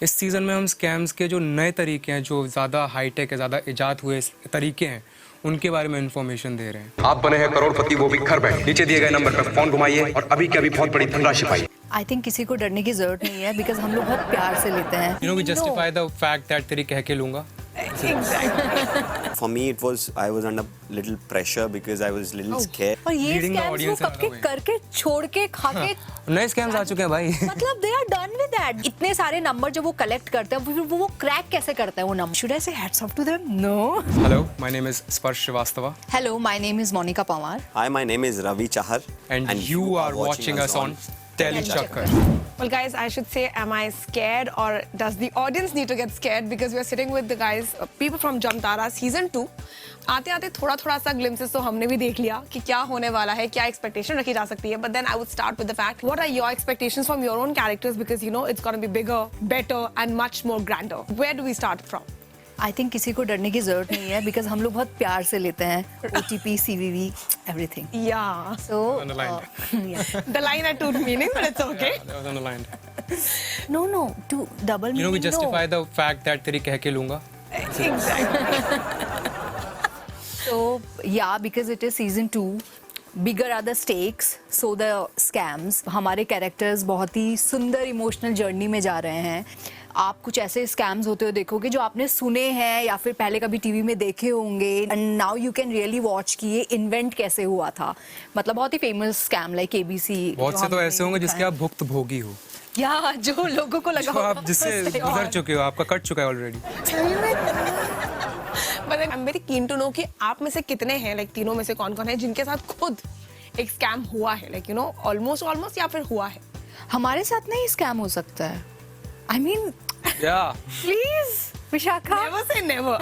इस सीज़न में हम स्कैम्स के जो नए तरीके हैं, जो ज़्यादा हाईटेक है, ज़्यादा इजाद हुए तरीके हैं, उनके बारे में इंफॉर्मेशन दे रहे हैं। आप बने हैं करोड़पति, वो भी घर बैठे। नीचे दिए गए नंबर पर फोन घुमाइए और अभी के अभी बहुत बड़ी धनराशि पाइए। आई थिंक किसी को डरने की जरूरत नहीं है बिकॉज हम लोग बहुत प्यार से लेते हैं. We justify the fact that तेरी कह के लूंगा. For me, I was under little pressure because I was little scared. और ये Leading the स्कैम्स वो audience कब के another way. करके छोड़ के खा के नए स्कैम्स आ चुके हैं भाई. मतलब they are done with that. इतने सारे नंबर जब वो कलेक्ट करते हैं फिर वो क्रैक कैसे करते हैं वो number. Should I say hats off to them? No. Hello, my name is Sparsh Shrivastava hello, my name is Monika Pawar. Hi, my name is Ravi Chahar. And you are watching us on Tele Chakkar. Well, guys, I should say, am I scared or does the audience need to get scared? Because we are sitting with the guys, people from Jamtara season 2. आते-आते थोड़ा-थोड़ा सा glimpses तो हमने भी देख लिया कि क्या होने वाला है, क्या expectation रखी जा सकती है. But then I would start with the fact, what are your expectations from your own characters? Because you know it's going to be bigger, better, and much more grander. Where do we start from? I think किसी को डरने की जरूरत नहीं है because हम लोग बहुत प्यार से लेते हैं. OTP, CVV, everything. Yeah. So The line had two meanings, but it's okay. That was underlined. no, to double meaning. We justify the fact that तेरी कह के लूंगा. So yeah, because it is season 2, bigger are the stakes, so the scams. हमारे characters बहुत ही सुंदर emotional journey में जा रहे हैं. आप कुछ ऐसे स्कैम्स होते हुए देखोगे जो आपने सुने हैं या फिर पहले कभी टीवी में देखे होंगे. And now you can really watch कि ये इन्वेंट कैसे हुआ था. मतलब बहुत ही फेमस स्कैम लाइक ABC. बहुत से तो ऐसे होंगे जिसके आप भुक्त भोगी हो, या जो लोगों को लगा जो आप जिससे गुजर चुके हो, आपका कट चुका है already. But then I'm very keen to know कि आप में से कितने हैं, like तीनों में से कौन-कौन है जिनके साथ खुद एक स्कैम हुआ है, like you know almost या फिर हुआ है. हमारे साथ नहीं स्कैम हो सकता है. आई मीन या please Vishakha. Never say never.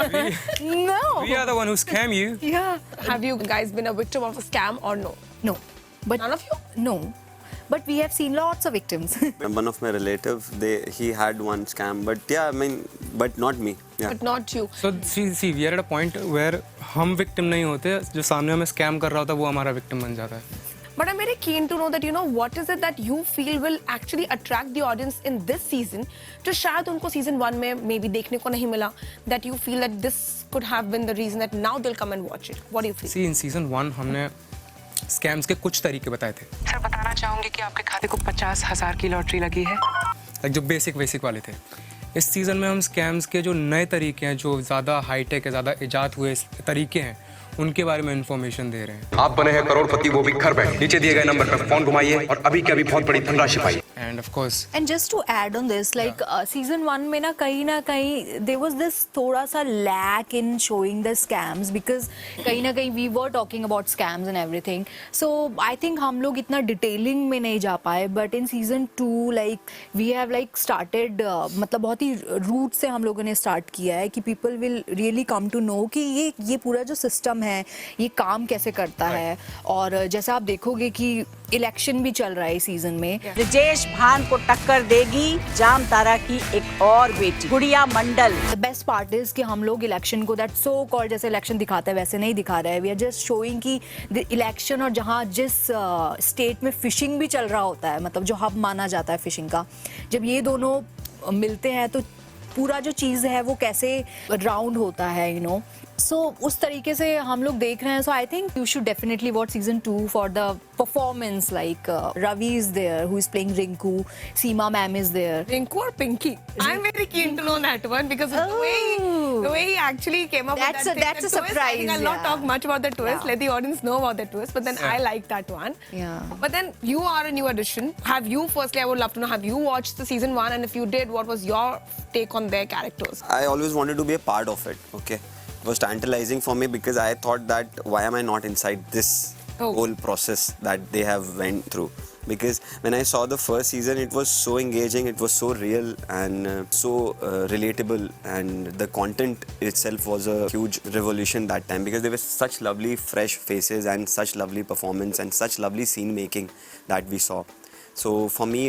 No. We are the one who scam you. Yeah. Have you guys been a victim of a scam or no? No. But None of you? No. But we have seen lots of victims. One of my relatives, he had one scam, but yeah, I mean, but not me. Yeah. But not you. So see, we are at a point where हम victim नहीं होते, जो सामने हमें scam कर रहा होता है वो हमारा विक्टिम बन जाता है. But I'm very keen to know that you know what is it that you feel will actually attract the audience in this season जो शायद उनको season 1 में maybe देखने को नहीं मिला, that you feel that this could have been the reason that now they'll come and watch it. What do you feel? See, in season 1 हमने scams के कुछ तरीके बताए थे. सर बताना चाहूंगी कि आपके खाते को 50,000 की लॉटरी लगी है. जो बेसिक वाले थे. इस सीज़न में हम स्कैम्स के जो नए तरीके हैं, जो ज़्यादा हाईटेक है, ज़्यादा इजाद हुए तरीके हैं, उनके बारे में इंफॉर्मेशन दे रहे हैं. आप बने हैं करोड़पति, वो भी घर बैठे. नीचे दिए गए नंबर पर फोन घुमाइए और अभी के अभी बहुत बड़ी धनराशि पाइए. End of course And just to add on this, like season 1 में ना कहीं there was this थोड़ा सा lack in showing the scams because कहीं ना कहीं we were talking about scams and everything. So I think हम लोग इतना detailing में नहीं जा पाए. But in season 2 like we have like started मतलब बहुत ही root से हम लोगों ने start किया है कि people will really come to know कि ये पूरा जो system है ये काम कैसे करता है. और जैसा आप देखोगे कि इलेक्शन भी चल रहा है इस सीजन में. ब्रजेश भान को टक्कर देगी जामतारा की एक और बेटी गुड़िया मंडल. The best part is कि हम लोग इलेक्शन को that so called जैसे इलेक्शन दिखाता है वैसे नहीं दिखा रहे हैं. We are just showing कि इलेक्शन और जहाँ जिस स्टेट में फिशिंग भी चल रहा होता है, मतलब जो हब माना जाता है फिशिंग का, जब ये दोनों मिलते हैं तो पूरा जो चीज़ है वो कैसे राउंड होता है, you know. So उस तरीके से हम लोग देख रहे हैं. So I think you should definitely watch season 2 for the performance. Like Ravi is there who is playing Rinku, Seema ma'am is there. Rinku or Pinky? I'm very keen to know that one because the way he actually came up with that thing, That's a the twist, surprise. I think I'll not yeah. talk much about the twist. Yeah. Let the audience know about the twist. But then I like that one. Yeah. But then you are a new addition. Have you, firstly, I would love to know, have you watched the season 1? And if you did, what was your take on their characters? I always wanted to be a part of it. Okay, it was tantalizing for me because I thought that why am I not inside this whole process that they have went through. Because when I saw the first season, it was so engaging, it was so real and so relatable, and the content itself was a huge revolution that time because there were such lovely fresh faces and such lovely performance and such lovely scene making that we saw. So for me,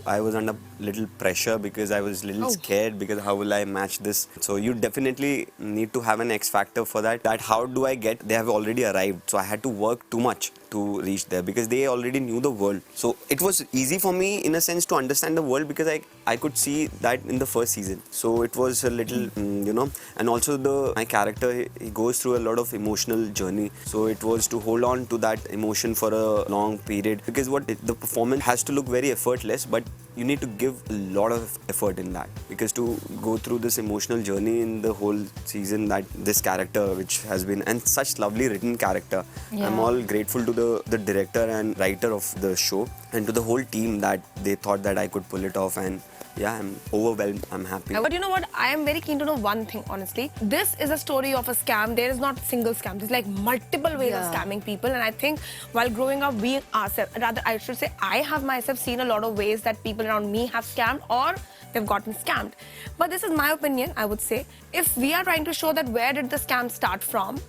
I was under little pressure because I was little scared because how will I match this? So you definitely need to have an X factor for that. That how do I get? They have already arrived, so I had to work too much. to reach there because they already knew the world. So it was easy for me in a sense to understand the world because I could see that in the first season. So it was a little, and also my character, he goes through a lot of emotional journey. So it was to hold on to that emotion for a long period because the performance has to look very effortless, but you need to give a lot of effort in that because to go through this emotional journey in the whole season, that this character which has been, and such lovely written character. Yeah. I'm all grateful to the director and writer of the show and to the whole team that they thought that I could pull it off, and yeah, I'm overwhelmed. I'm happy. But you know what? I am very keen to know one thing, honestly. This is a story of a scam. There is not a single scam. There's like multiple ways of scamming people. And I think while growing up, we ourselves, rather I should say, I have myself seen a lot of ways that people around me have scammed or they've gotten scammed. But this is my opinion, I would say. If we are trying to show that where did the scam start from,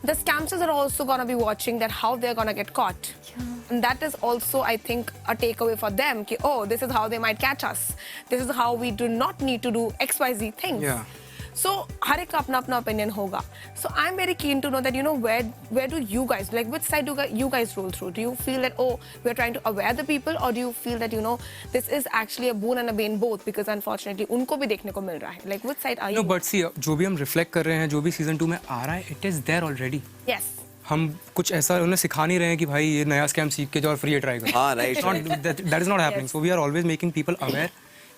the scamsters are also going to be watching that how they're going to get caught. And that is also, I think, a takeaway for them. Ki, oh, this is how they might catch us. This is how we do not need to do XYZ things. Yeah. So, har ek ka apna opinion hoga. So, I'm very keen to know that, where do you guys, like which side do you guys roll through? Do you feel that, oh, we're trying to aware the people, or do you feel that, this is actually a boon and a bane both, because unfortunately, unko bhi dekhne ko mil raha hai. Like, which side are you? No, but see, जो भी हम reflect कर रहे हैं, जो भी season 2 में आ रहा है, it is there already. Yes. हम कुछ ऐसा उन्हें सिखा नहीं रहे हैं कि भाई ये नया स्कैम सीख के जाओ और फिर ये ट्राई करो. हाँ, right. That is not happening. So we are always making people aware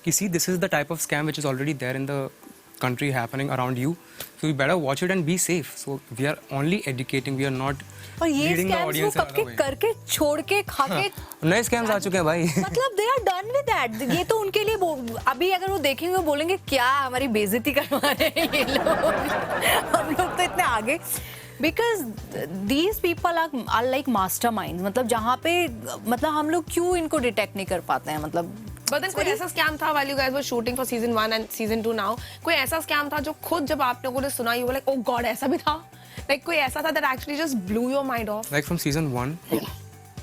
कि see, this is the type of scam which is already there in the country happening around you. So you better watch it and be safe. So we are only educating. We are not और ये leading the scams वो audience कब के another way. करके छोड़ के खा के नए स्कैम्स आ चुके हैं भाई. मतलब they are done with that. ये तो उनके लिए अभी अगर वो देखेंगे वो बोलेंगे क्या हमारी बेइज्जती करवा रहे हैं ये लोग. हम लोग तो इतने आगे. Because these people are like masterminds. मतलब जहाँ पे मतलब हम लोग क्यों इनको डिटेक्ट नहीं कर पाते हैं मतलब. But then कोई ऐसा स्कैम था while you guys were shooting for season 1 and season 2 now, कोई ऐसा स्कैम था जो खुद जब आप लोगों ने सुना you were like, oh God, ऐसा भी था? Like कोई ऐसा था that actually just blew your mind off? Like from season 1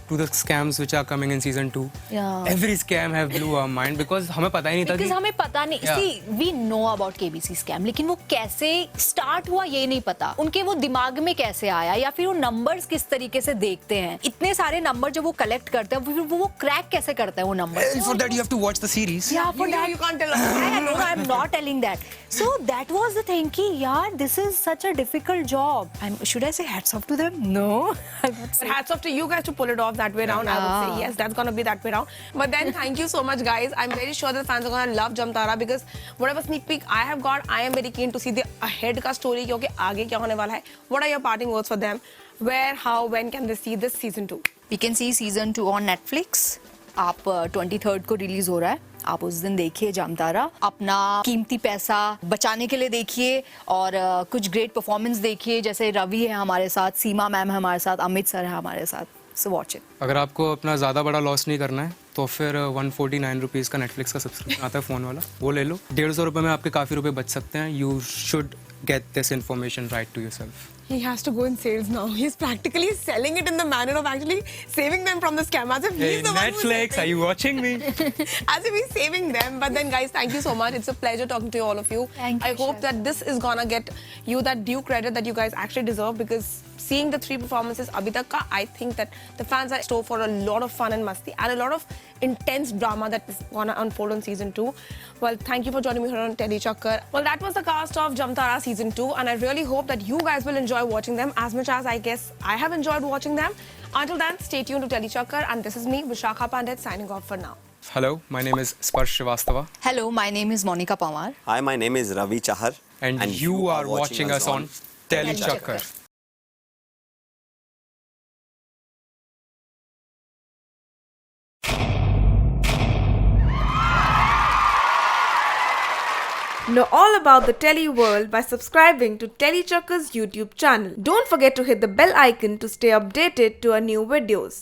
to the scams which are coming in season 2. Yeah. Every scam have blew our mind because हमें पता ही नहीं था Because कि हमें पता नहीं. Yeah. See, we know about KBC scam, लेकिन वो कैसे स्टार्ट हुआ ये नहीं पता. उनके वो दिमाग में कैसे आया या फिर वो नंबर्स किस तरीके से देखते हैं. इतने सारे नंबर जब वो कलेक्ट करते हैं फिर वो क्रैक कैसे करते हैं वो number. for that you have to watch the series. Yeah, for that You can't tell us. No, I'm not telling that. So that was the thing कि यार this is such a difficult job. Should I say hats off to them? No. I would But say. hats off to you guys to pull it off that way around. I would say yes, that's gonna be that way around. But then thank you so much, guys. I'm very sure the fans are gonna love Jamtara because whatever sneak peek I have got, I am very keen to see the ahead का story क्योंकि आगे क्या होने वाला है. What are your parting words for them? Where, how, when can they see this season 2? We can see season 2 on Netflix. आप 23rd को release हो रहा है. आप उस दिन देखिए जामतारा. अपना कीमती पैसा बचाने के लिए देखिए और कुछ ग्रेट परफॉर्मेंस देखिए. जैसे रवि है हमारे साथ, सीमा मैम है हमारे साथ, अमित सर है हमारे साथ. So watch it. अगर आपको अपना ज़्यादा बड़ा लॉस नहीं करना है तो फिर 149 रुपीज़ का नेटफ्लिक्स का सब्सक्रिप्शन आता है फ़ोन वाला, वो ले लो. 150 रुपये में आपके काफ़ी रुपए बच सकते हैं. You should get this information right to yourself. He has to go in sales now. He's practically selling it in the manner of actually saving them from the scam. As if Hey he's the one who's Netflix, are you watching me? as if he's saving them. But then guys, thank you so much. It's a pleasure talking to all of you. Thank you, I hope Chef. that this is gonna get you that due credit that you guys actually deserve because seeing the 3 performances abhi tak ka, I think that the fans are in store for a lot of fun and masti and a lot of intense drama that is gonna unfold on season 2. Well, thank you for joining me here on Teddy Chakkar. Well, that was the cast of Jamtara season 2 and I really hope that you guys will enjoy watching them as much as I guess I have enjoyed watching them. Until then, stay tuned to Teddy Chakkar and this is me, Vishakha Pandit, signing off for now. Hello, my name is Sparsh Srivastava Hello, my name is Monica Pawar. Hi, my name is Ravi Chahar. and you are watching us on Tele Chakkar. Know all about the Telly world by subscribing to Telly Chakkar's YouTube channel. Don't forget to hit the bell icon to stay updated to our new videos.